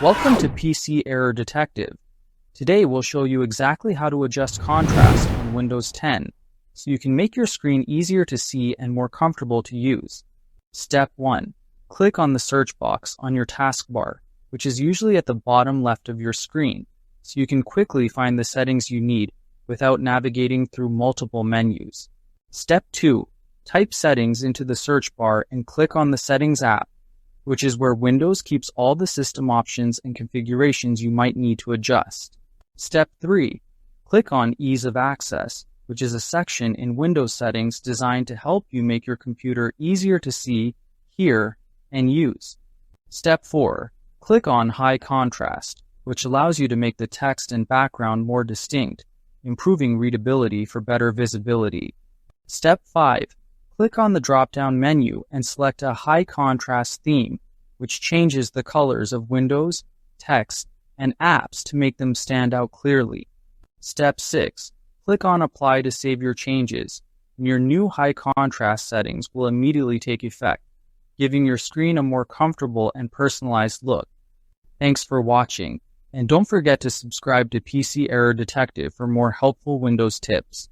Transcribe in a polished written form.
Welcome to PC Error Detective. Today we'll show you exactly how to adjust contrast on Windows 10 so you can make your screen easier to see and more comfortable to use. Step 1. Click on the search box on your taskbar, which is usually at the bottom left of your screen, so you can quickly find the settings you need without navigating through multiple menus. Step 2. Type Settings into the search bar and click on the Settings app, which is where Windows keeps all the system options and configurations you might need to adjust. Step 3. Click on Ease of Access, which is a section in Windows settings designed to help you make your computer easier to see, hear, and use. Step 4. Click on High Contrast, which allows you to make the text and background more distinct, improving readability for better visibility. Step 5. Click on the drop-down menu and select a high contrast theme, which changes the colors of windows, text, and apps to make them stand out clearly. Step 6. Click on Apply to save your changes, and your new high contrast settings will immediately take effect, giving your screen a more comfortable and personalized look. Thanks for watching, and don't forget to subscribe to PC Error Detective for more helpful Windows tips.